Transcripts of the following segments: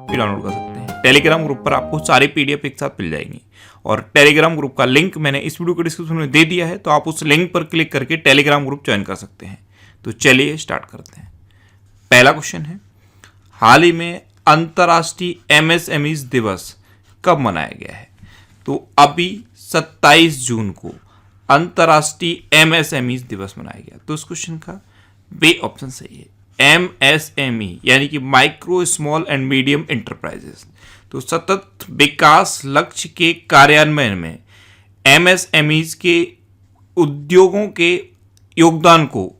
भी डाउनलोड कर सकते हैं। टेलीग्राम ग्रुप पर आपको सारे PDF एक साथ मिल जाएंगी और टेलीग्राम ग्रुप का लिंक मैंने इस वीडियो के डिस्क्रिप्शन में दे दिया है, तो आप उस लिंक पर क्लिक करके टेलीग्राम ग्रुप ज्वाइन कर सकते हैं। तो चलिए स्टार्ट करते हैं। पहला क्वेश्चन है, हाल ही में अंतर्राष्ट्रीय MSMEs दिवस कब मनाया गया है? तो अभी 27 जून को अंतर्राष्ट्रीय MSMEs दिवस मनाया गया। तो इस क्वेश्चन का बी ऑप्शन सही है। MSME यानी कि micro small and medium enterprises. तो सतत विकास लक्ष्य के कार्यान्वयन में MSMEs के उद्योगों के योगदान को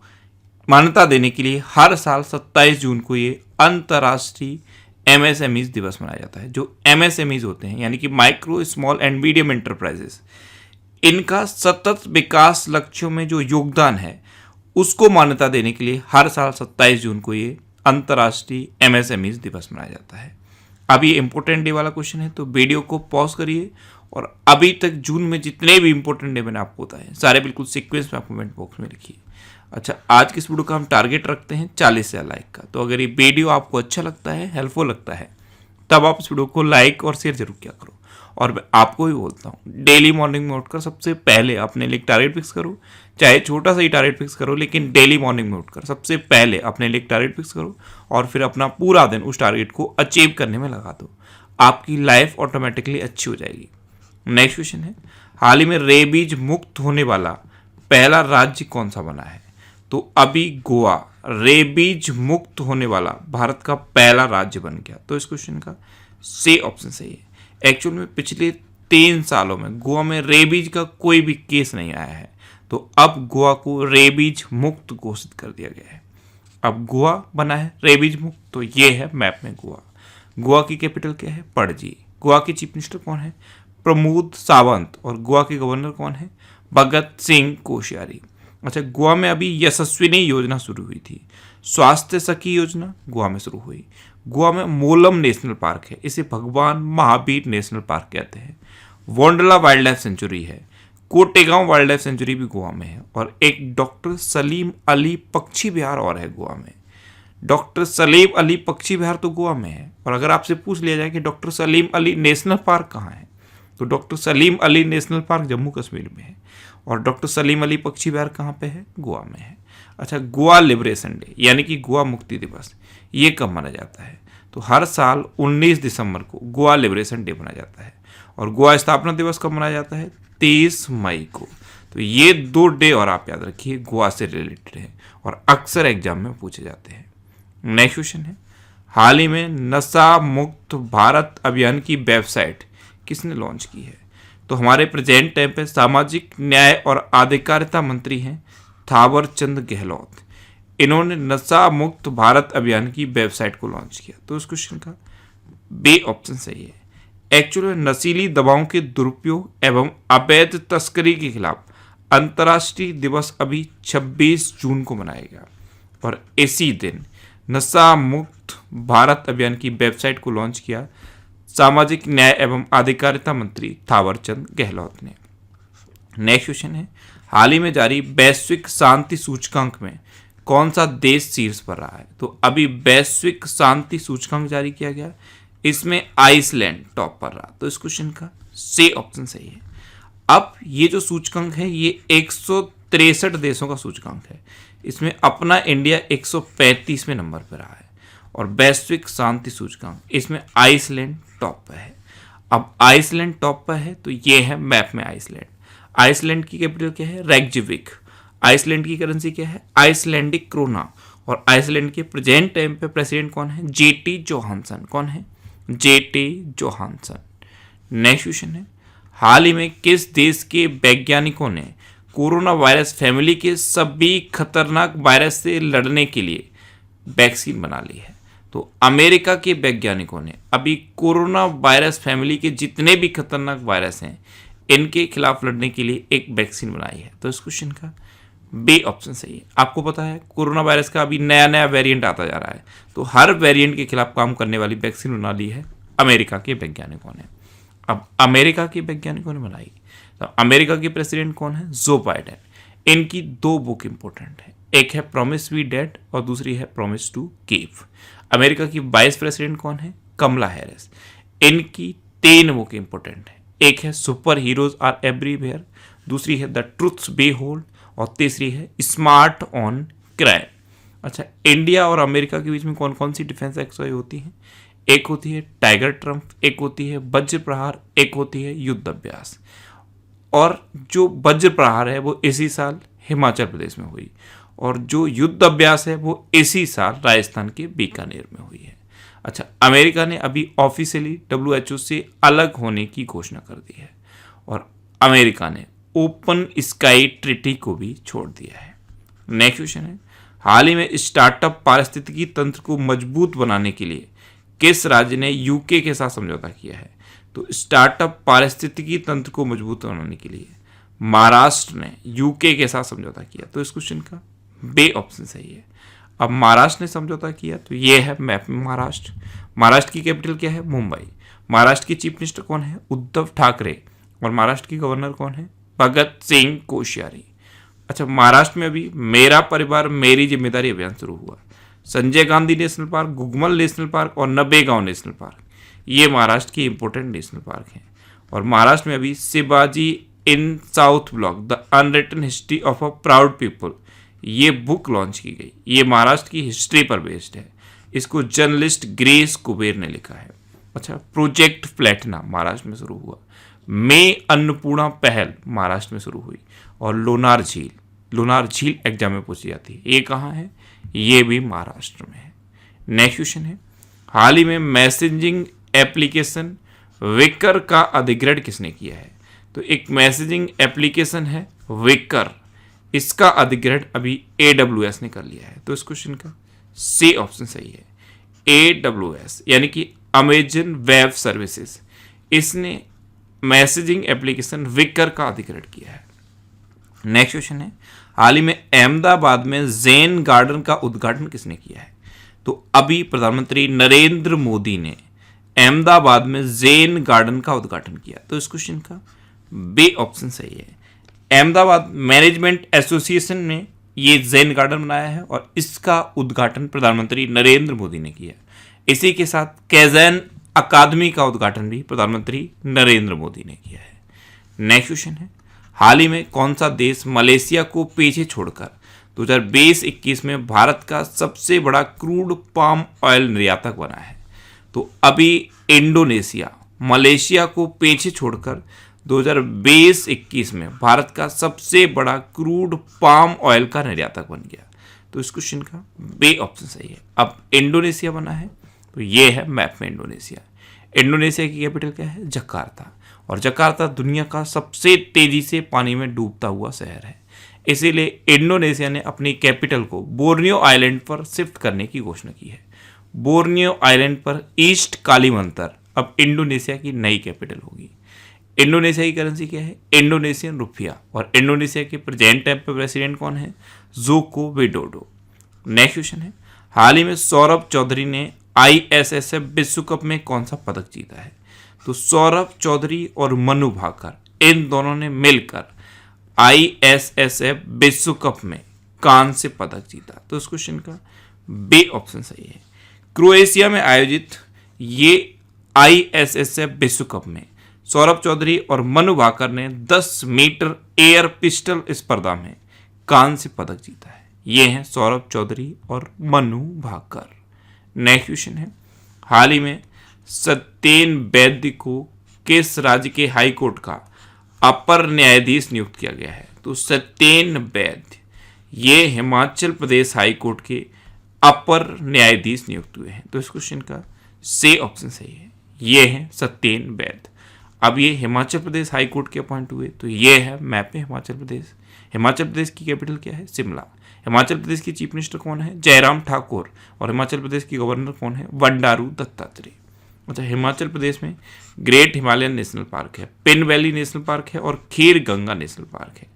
मान्यता देने के लिए हर साल 27 जून को ये अंतर्राष्ट्रीय MSMEs दिवस मनाया जाता है। जो MSMEs होते हैं यानी कि micro small and medium enterprises, इनका सतत विकास लक्ष्यों में जो योगदान है उसको मान्यता देने के लिए हर साल 27 जून को ये अंतर्राष्ट्रीय MSMEs दिवस मनाया जाता है। अब ये इंपॉर्टेंट डे वाला क्वेश्चन है, तो वीडियो को पॉज करिए और अभी तक जून में जितने भी इंपॉर्टेंट डे मैंने आपको बताए सारे बिल्कुल सीक्वेंस में आप कमेंट बॉक्स में लिखिए। अच्छा, आज की इस वीडियो का हम टारगेट रखते हैं 40,000 लाइक का। तो अगर ये वीडियो आपको अच्छा लगता है, हेल्पफुल लगता है, तब आप इस वीडियो को लाइक और शेयर जरूर किया करो। और मैं आपको भी बोलता हूँ, डेली मॉर्निंग में उठकर सबसे पहले अपने लिए टारगेट फिक्स करो, चाहे छोटा सा ही टारगेट फिक्स करो, लेकिन डेली मॉर्निंग में उठकर सबसे पहले अपने लिए टारगेट फिक्स करो और फिर अपना पूरा दिन उस टारगेट को अचीव करने में लगा दो। आपकी लाइफ ऑटोमेटिकली अच्छी हो जाएगी। नेक्स्ट क्वेश्चन है, हाल ही में रेबीज मुक्त होने वाला पहला राज्य कौन सा बना है? तो अभी गोवा रेबीज मुक्त होने वाला भारत का पहला राज्य बन गया। तो इस क्वेश्चन का सी ऑप्शन सही है। एक्चुअल में पिछले 3 सालों में गोवा में रेबीज का कोई भी केस नहीं आया है, तो अब गोवा को रेबीज मुक्त घोषित कर दिया गया है। अब गोवा बना है रेबीज मुक्त, तो ये है मैप में गोवा। गोवा की कैपिटल क्या है? पणजी। गोवा के चीफ मिनिस्टर कौन है? प्रमोद सावंत। और गोवा के गवर्नर कौन है? भगत सिंह कोश्यारी। अच्छा, गोवा में अभी यशस्विनी योजना शुरू हुई थी। स्वास्थ्य सखी योजना गोवा में शुरू हुई। गोवा में मोलम नेशनल पार्क है, इसे भगवान महावीर नेशनल पार्क कहते हैं। वोंडला वाइल्ड लाइफ सेंचुरी है। कोटेगांव वाइल्ड लाइफ सेंचुरी भी गोवा में है। और एक डॉक्टर सलीम अली पक्षी विहार और है गोवा में। डॉक्टर सलीम अली पक्षी विहार तो गोवा में है। और अगर आपसे पूछ लिया जाए कि doctor Salim Ali national park कहाँ है, तो doctor Salim Ali national park Jammu Kashmir में है। और डॉक्टर सलीम अली पक्षी विहार कहाँ पे है? गोवा में है। अच्छा, गोवा लिबरेशन डे यानी कि गोवा मुक्ति दिवस, ये कब मनाया जाता है? तो हर साल 19 दिसंबर को गोवा लिबरेशन डे मनाया जाता है। और गोवा स्थापना दिवस कब मनाया जाता है? 30 मई को। तो ये 2 डे और आप याद रखिए, गोवा से रिलेटेड है और अक्सर एग्जाम में पूछे जाते हैं। नेक्स्ट क्वेश्चन है, हाल ही में नशा मुक्त भारत अभियान की वेबसाइट किसने लॉन्च की है? तो हमारे प्रेजेंट टाइम पे सामाजिक न्याय और अधिकारिता मंत्री हैं थावर चंद गहलोत। इन्होंने नशा मुक्त भारत अभियान की वेबसाइट को लॉन्च किया। तो इस क्वेश्चन का बी ऑप्शन सही है। एक्चुअली नशीली दवाओं के दुरुपयोग एवं अवैध तस्करी के खिलाफ अंतर्राष्ट्रीय दिवस अभी 26 जून को मनाया गया और इसी दिन नशा मुक्त भारत अभियान की वेबसाइट को लॉन्च किया सामाजिक न्याय एवं अधिकारिता मंत्री थावरचंद गहलोत ने। नेक्स्ट क्वेश्चन है, हाल ही में जारी वैश्विक शांति सूचकांक में कौन सा देश शीर्ष पर रहा है? तो अभी वैश्विक शांति सूचकांक जारी किया गया, इसमें आइसलैंड टॉप पर रहा। तो इस क्वेश्चन का सी ऑप्शन सही है। अब ये जो सूचकांक है ये 163 देशों का सूचकांक है, इसमें अपना इंडिया 135वें नंबर पर रहा है। और वैश्विक शांति सूचकांक, इसमें आइसलैंड टॉप पर है। अब आइसलैंड टॉप पर है तो ये है मैप में आइसलैंड। आइसलैंड की कैपिटल क्या है? रेक्जविक। आइसलैंड की करेंसी क्या है? Icelandic krona. और आइसलैंड के प्रेजेंट टाइम पे प्रेसिडेंट कौन है? JT Johansson. कौन है? JT Johansson. नेक्स्ट क्वेश्चन है, हाल ही में किस देश के वैज्ञानिकों ने कोरोना वायरस फैमिली के सभी खतरनाक वायरस से लड़ने के लिए वैक्सीन बना ली है? तो अमेरिका के वैज्ञानिकों ने अभी कोरोना वायरस फैमिली के जितने भी खतरनाक वायरस हैं इनके खिलाफ लड़ने के लिए एक वैक्सीन बनाई है। तो इस क्वेश्चन का बी ऑप्शन सही है। आपको पता है कोरोना वायरस का अभी नया नया वेरिएंट आता जा रहा है, तो हर वेरिएंट के खिलाफ काम करने वाली वैक्सीन बना ली है अमेरिका के वैज्ञानिकों ने। अब अमेरिका के वैज्ञानिकों ने बनाई, तो अमेरिका के प्रेसिडेंट कौन है? Joe Biden. इनकी 2 बुक इंपॉर्टेंट है, एक है प्रॉमिस वी डेड और दूसरी है प्रॉमिस टू कीप। अमेरिका की वाइस प्रेसिडेंट कौन है? कमला हैरिस। इनकी 3 बुक इंपॉर्टेंट है। एक है सुपर हीरोज आर एवरीवेयर, दूसरी है द ट्रूथ्स बी होल्ड और तीसरी है स्मार्ट ऑन क्राइम। अच्छा, इंडिया और अमेरिका के बीच में कौन कौन सी डिफेंस एक्सरसाइज होती हैं? एक होती है टाइगर ट्रम्प, एक होती है वज्र प्रहार, एक होती है युद्ध अभ्यास। और जो वज्र प्रहार है वो इसी साल हिमाचल प्रदेश में हुई और जो युद्ध अभ्यास है वो इसी साल राजस्थान के बीकानेर में हुई है। अच्छा, अमेरिका ने अभी ऑफिशियली WHO से अलग होने की घोषणा कर दी है और अमेरिका ने ओपन स्काई ट्रीटी को भी छोड़ दिया है। नेक्स्ट क्वेश्चन है, हाल ही में स्टार्टअप पारिस्थितिकी तंत्र को मजबूत बनाने के लिए किस राज्य ने यूके के साथ समझौता किया है? तो स्टार्टअप पारिस्थितिकी तंत्र को मजबूत बनाने के लिए महाराष्ट्र ने यूके के साथ समझौता किया। तो इस क्वेश्चन का बे ऑप्शन सही है। अब महाराष्ट्र ने समझौता किया तो ये है मैप में महाराष्ट्र। महाराष्ट्र की कैपिटल क्या है? मुंबई। महाराष्ट्र के चीफ मिनिस्टर कौन है? उद्धव ठाकरे। और महाराष्ट्र की गवर्नर कौन है? भगत सिंह कोश्यारी। अच्छा, महाराष्ट्र में अभी मेरा परिवार मेरी जिम्मेदारी अभियान शुरू हुआ। Sanjay Gandhi national park, Gugamal national park और नबेगांव नेशनल पार्क, ये महाराष्ट्र की इंपॉर्टेंट नेशनल पार्क हैं। और महाराष्ट्र में अभी Shivaji in South Block the unwritten history of a proud people, ये बुक लॉन्च की गई। ये महाराष्ट्र की हिस्ट्री पर बेस्ड है। इसको जर्नलिस्ट ग्रेस कुबेर ने लिखा है। अच्छा, प्रोजेक्ट प्लेटिना महाराष्ट्र में शुरू हुआ। में अन्नपूर्णा पहल महाराष्ट्र में शुरू हुई। और लोनार झील एग्जाम में पूछी जाती है। ये कहाँ है? ये भी महाराष्ट्र में है। नेक्स्ट क्वेश्चन है, हाल ही में मैसेजिंग एप्लीकेशन विकर का अधिग्रहण किसने किया है? तो एक मैसेजिंग एप्लीकेशन है विकर, इसका अधिग्रहण अभी AWS ने कर लिया है। तो इस क्वेश्चन का सी ऑप्शन सही है। AWS यानी कि अमेजन वेब सर्विसेज, इसने मैसेजिंग एप्लीकेशन विकर का अधिग्रहण किया है। नेक्स्ट क्वेश्चन है, हाल ही में अहमदाबाद में जैन गार्डन का उद्घाटन किसने किया है? तो अभी प्रधानमंत्री नरेंद्र मोदी ने अहमदाबाद में जैन गार्डन का उद्घाटन किया। तो इस क्वेश्चन का बी ऑप्शन सही है। अहमदाबाद मैनेजमेंट एसोसिएशन ने ये जैन गार्डन बनाया है और इसका उद्घाटन प्रधानमंत्री नरेंद्र मोदी ने किया। इसी के साथ कैज़न अकादमी का उद्घाटन भी प्रधानमंत्री नरेंद्र मोदी ने किया है। नेक्स्ट क्वेश्चन है, हाल ही में कौन सा देश मलेशिया को पीछे छोड़कर 2020-21 में भारत का सबसे बड़ा क्रूड पाम ऑयल निर्यातक बना है? तो अभी इंडोनेशिया मलेशिया को पीछे छोड़कर 2020-21 में भारत का सबसे बड़ा क्रूड पाम ऑयल का निर्यातक बन गया। तो इस क्वेश्चन का बी ऑप्शन सही है। अब इंडोनेशिया बना है तो ये है मैप में इंडोनेशिया। इंडोनेशिया की कैपिटल क्या है? जकार्ता। और जकार्ता दुनिया का सबसे तेजी से पानी में डूबता हुआ शहर है। इसीलिए इंडोनेशिया ने अपनी कैपिटल को बोर्नियो आइलैंड पर शिफ्ट करने की घोषणा की है। बोर्नियो आइलैंड पर ईस्ट कालीमंतर अब इंडोनेशिया की नई कैपिटल होगी। इंडोनेशिया की करेंसी क्या है? Indonesian rupiah. और इंडोनेशिया के प्रेजेंट टाइम पे प्रेसिडेंट कौन है? Joko Widodo. नेक्स्ट क्वेश्चन है, हाल ही में सौरभ चौधरी ने ISSF विश्व कप में कौन सा पदक जीता है? तो सौरभ चौधरी और मनु भाकर इन दोनों ने मिलकर ISSF विश्व कप में कांस्य पदक जीता। तो इस क्वेश्चन का बी ऑप्शन सही है। क्रोएशिया में आयोजित ये ISSF विश्व कप में सौरभ चौधरी और मनु भाकर ने 10 मीटर एयर पिस्टल स्पर्धा में कांस्य पदक जीता है। ये हैं सौरभ चौधरी और मनु भाकर। नेक्स्ट क्वेश्चन है, हाल ही में सत्येन वैद्य को किस राज्य के हाई कोर्ट का अपर न्यायाधीश नियुक्त किया गया है? तो सत्येन वैद्य ये हिमाचल प्रदेश हाई कोर्ट के अपर न्यायाधीश नियुक्त हुए हैं। तो इस क्वेश्चन का सी ऑप्शन सही है। ये है सत्येन वैद्य। अब ये हिमाचल प्रदेश हाई कोर्ट के अपॉइंट हुए। तो ये है मैप में हिमाचल प्रदेश। हिमाचल प्रदेश की कैपिटल क्या है? शिमला। हिमाचल प्रदेश की चीफ मिनिस्टर कौन है? जयराम ठाकुर। और हिमाचल प्रदेश की गवर्नर कौन है? बंडारू दत्तात्रेय। अच्छा, हिमाचल प्रदेश में ग्रेट हिमालयन नेशनल पार्क है, पिन वैली नेशनल पार्क है और खीर गंगा नेशनल पार्क है।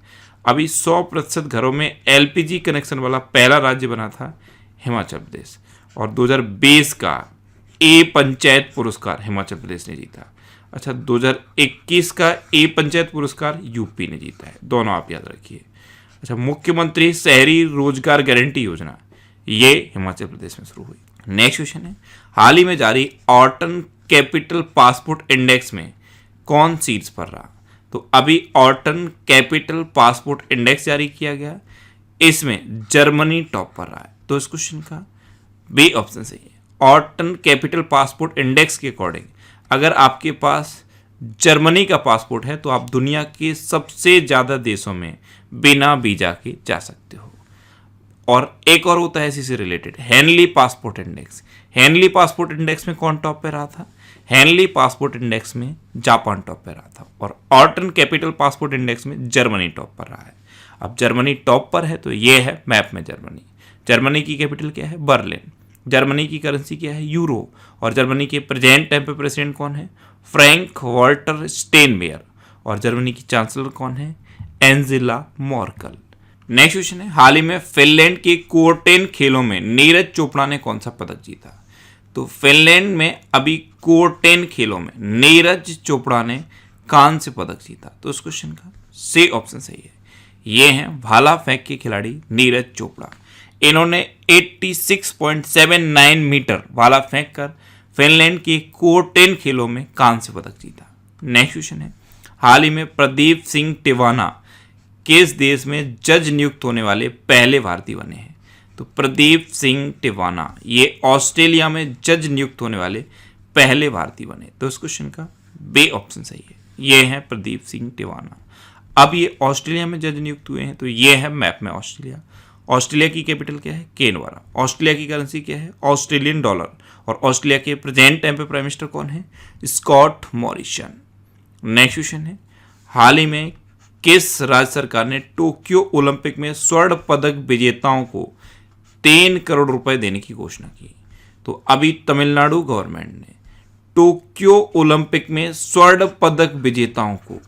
अभी 100% घरों में LPG कनेक्शन वाला पहला राज्य बना था हिमाचल प्रदेश। और 2020 का पंचायत पुरस्कार हिमाचल प्रदेश ने जीता। अच्छा, 2021 का पंचायत पुरस्कार यूपी ने जीता है। दोनों आप याद रखिए। अच्छा, मुख्यमंत्री शहरी रोजगार गारंटी योजना ये हिमाचल प्रदेश में शुरू हुई। नेक्स्ट क्वेश्चन है, हाल ही में जारी ऑटन कैपिटल पासपोर्ट इंडेक्स में कौन शीर्ष पर रहा? तो अभी ऑटन कैपिटल पासपोर्ट इंडेक्स जारी किया गया, इसमें जर्मनी टॉप पर रहा है। तो इस क्वेश्चन का बी ऑप्शन सही है। ऑटन कैपिटल पासपोर्ट इंडेक्स के अकॉर्डिंग अगर आपके पास जर्मनी का पासपोर्ट है तो आप दुनिया के सबसे ज़्यादा देशों में बिना वीजा के जा सकते हो। और एक और होता है इसी से related, Henley passport index. Henley passport index में कौन टॉप पे रहा था? हेनली पासपोर्ट इंडेक्स में जापान टॉप पे रहा था और ऑटन कैपिटल पासपोर्ट इंडेक्स में जर्मनी टॉप पर रहा है। अब जर्मनी टॉप पर है तो ये है मैप में जर्मनी। जर्मनी की कैपिटल क्या है? बर्लिन। जर्मनी की करेंसी क्या है? यूरो। और जर्मनी के प्रेजेंट टाइम पे प्रेसिडेंट कौन है? Frank Walter Steinmeier. और जर्मनी की चांसलर कौन है? Angela Merkel. नेक्स्ट क्वेश्चन है, हाल ही में फिनलैंड के कोर्टेन खेलों में नीरज चोपड़ा ने कौन सा पदक जीता? तो फिनलैंड में अभी कोर्टेन खेलों में नीरज चोपड़ा ने कांस्य पदक जीता। तो इस क्वेश्चन का सी ऑप्शन सही है। ये हैं भाला फेंक के खिलाड़ी नीरज चोपड़ा। इन्होंने 86.79 मीटर भाला फेंक कर फिनलैंड के कोर्टेन खेलों में कांस्य पदक जीता। नेक्स्ट क्वेश्चन है, हाल ही में प्रदीप सिंह टिवाना किस देश में जज नियुक्त होने वाले पहले भारतीय बने हैं? तो प्रदीप सिंह टिवाना ये ऑस्ट्रेलिया में जज नियुक्त होने वाले पहले भारतीय बने। तो इस क्वेश्चन का बी ऑप्शन सही है। ये है प्रदीप सिंह टिवाना। अब ये ऑस्ट्रेलिया में जज नियुक्त हुए हैं तो ये है मैप में ऑस्ट्रेलिया। ऑस्ट्रेलिया की कैपिटल क्या है? कैनबरा। ऑस्ट्रेलिया की करेंसी क्या है? Australian dollar. और ऑस्ट्रेलिया के प्रेजेंट टाइम पे प्राइम मिनिस्टर कौन है? Scott Morrison. नेक्स्ट क्वेश्चन है, हाल ही में किस राज्य सरकार ने टोक्यो ओलंपिक में स्वर्ण पदक विजेताओं को 3 करोड़ रुपए देने की घोषणा की? तो अभी तमिलनाडु गवर्नमेंट ने टोक्यो ओलंपिक में स्वर्ण पदक विजेताओं को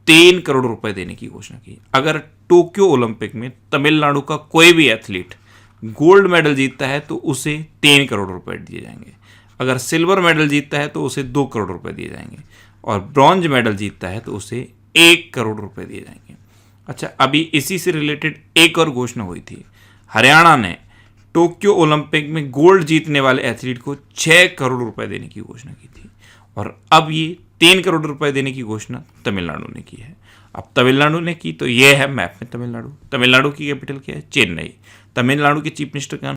3 करोड़ रुपए देने की घोषणा की। अगर टोक्यो ओलंपिक में तमिलनाडु का कोई भी एथलीट गोल्ड मेडल जीतता है तो उसे 3 करोड़ रुपए दिए जाएंगे। अगर सिल्वर मेडल जीतता है तो उसे 2 करोड़ रुपए दिए जाएंगे और ब्रॉन्ज मेडल जीतता है तो उसे 1 करोड़ रुपए दिए जाएंगे। अच्छा, अभी इसी से रिलेटेड एक और घोषणा हुई थी। हरियाणा ने टोक्यो ओलंपिक में गोल्ड जीतने वाले एथलीट को 6 करोड़ रुपए देने की घोषणा की थी और अब ये 3 करोड़ रुपए देने की घोषणा तमिलनाडु ने की है। अब तमिलनाडु ने की तो ये है मैप में तमिलनाडु। तमिलनाडु की कैपिटल क्या है? चेन्नई। तमिलनाडु के चीफ मिनिस्टर कौन